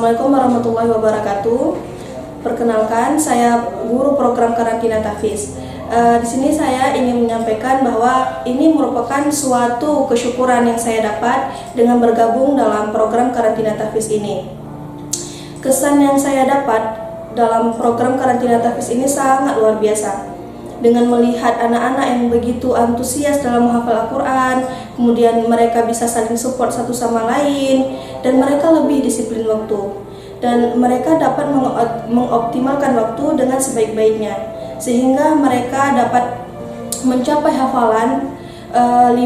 Assalamualaikum warahmatullahi wabarakatuh. Perkenalkan, saya guru program karantina tahfiz. Di sini saya ingin menyampaikan bahwa ini merupakan suatu kesyukuran yang saya dapat dengan bergabung dalam program karantina tahfiz ini. Kesan yang saya dapat dalam program karantina tahfiz ini sangat luar biasa. Dengan melihat anak-anak yang begitu antusias dalam menghafal Al-Quran, kemudian mereka bisa saling support satu sama lain, dan mereka lebih disiplin waktu. Dan mereka dapat mengoptimalkan waktu dengan sebaik-baiknya, sehingga mereka dapat mencapai hafalan 5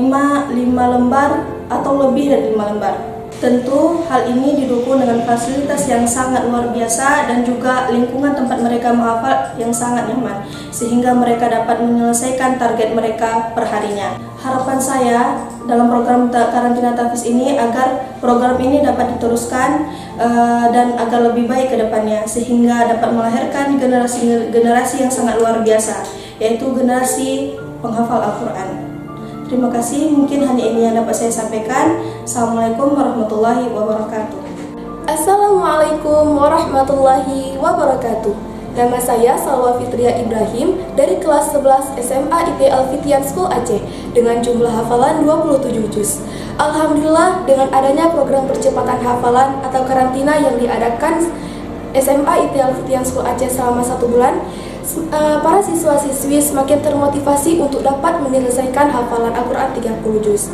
lembar atau lebih dari 5 lembar. Tentu hal ini didukung dengan fasilitas yang sangat luar biasa dan juga lingkungan tempat mereka menghafal yang sangat nyaman, sehingga mereka dapat menyelesaikan target mereka perharinya. Harapan saya dalam program karantina tahfiz ini agar program ini dapat diteruskan dan agar lebih baik ke depannya, sehingga dapat melahirkan generasi yang sangat luar biasa, yaitu generasi penghafal Al-Quran. Terima kasih, mungkin hanya ini yang dapat saya sampaikan. Assalamualaikum warahmatullahi wabarakatuh. Assalamualaikum warahmatullahi wabarakatuh. Nama saya Salwa Fitria Ibrahim dari kelas 11 SMA IP Al-Fitian School Aceh dengan jumlah hafalan 27 juz. Alhamdulillah, dengan adanya program percepatan hafalan atau karantina yang diadakan SMA IP Al-Fitian School Aceh selama 1 bulan, para siswa-siswi semakin termotivasi untuk dapat menyelesaikan hafalan Al-Quran 30 juz.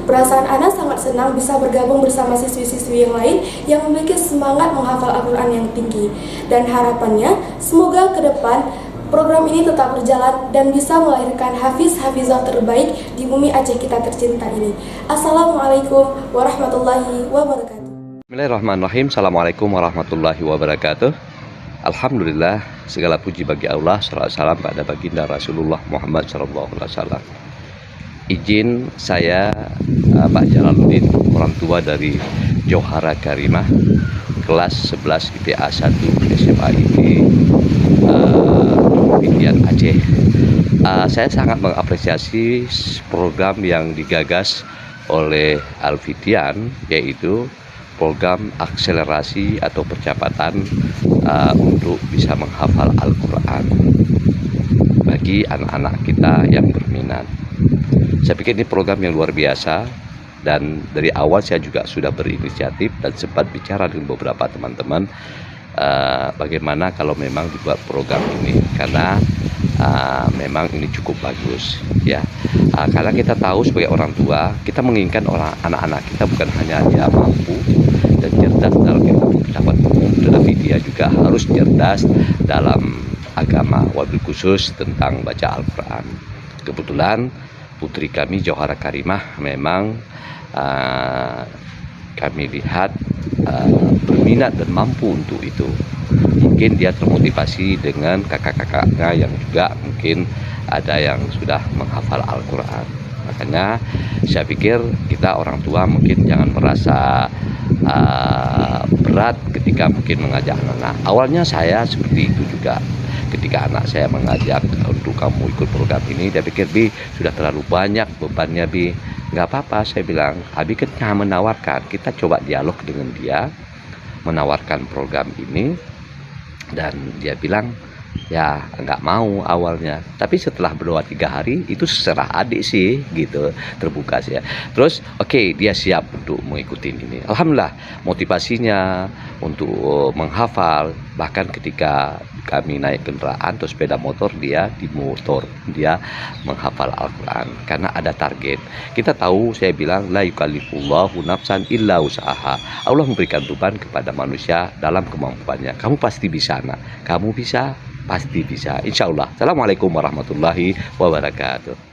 Perasaan Ana sangat senang bisa bergabung bersama siswi-siswi yang lain yang memiliki semangat menghafal Al-Quran yang tinggi. Dan harapannya, semoga ke depan program ini tetap berjalan dan bisa melahirkan hafiz-hafizah terbaik di bumi Aceh kita tercinta ini. Assalamualaikum warahmatullahi wabarakatuh. Bismillahirrahmanirrahim. Assalamualaikum warahmatullahi wabarakatuh. Alhamdulillah, segala puji bagi Allah, salawat salam pada baginda Rasulullah Muhammad SAW. Izin saya, Pak Jalaluddin, orang tua dari Johara Karimah, kelas 11 IPA 1 SMA IP Fitian Aceh. Saya sangat mengapresiasi program yang digagas oleh Al-Fitian, yaitu program akselerasi atau percepatan untuk bisa menghafal Al-Quran bagi anak-anak kita yang berminat. Saya pikir ini program yang luar biasa, dan dari awal saya juga sudah berinisiatif dan sempat bicara dengan beberapa teman-teman bagaimana kalau memang dibuat program ini, karena memang ini cukup bagus ya. Karena kita tahu sebagai orang tua, kita menginginkan anak-anak kita bukan hanya dia mampu dan cerdas dalam ilmu pengetahuan umum, tetapi dia juga harus cerdas dalam agama, wabil khusus tentang baca Al-Quran. Kebetulan putri kami Johara Karimah memang kami lihat berminat dan mampu untuk itu. Mungkin dia termotivasi dengan kakak-kakaknya yang juga mungkin ada yang sudah menghafal Al-Quran. Makanya saya pikir kita orang tua mungkin jangan merasa berat ketika mungkin mengajak anak. Awalnya saya seperti itu juga. Ketika anak saya mengajak untuk kamu ikut program ini, dia pikir, Bi, sudah terlalu banyak bebannya, Bi. Nggak apa-apa, saya bilang. Abi kan menawarkan, kita coba dialog dengan dia, menawarkan program ini, dan dia bilang, ya nggak mau awalnya, tapi setelah 2-3 hari itu seserah adik sih gitu, terbuka sih ya. Terus oke, dia siap untuk mengikuti ini. Alhamdulillah, motivasinya untuk menghafal, bahkan ketika kami naik kendaraan atau sepeda motor, dia di motor dia menghafal Al-Quran karena ada target. Kita tahu, saya bilang, la yukallifullahu nafsan illa usaha. Allah memberikan beban kepada manusia dalam kemampuannya. Kamu pasti bisa, nak. Kamu bisa, pasti bisa, insya Allah. Assalamualaikum warahmatullahi wabarakatuh.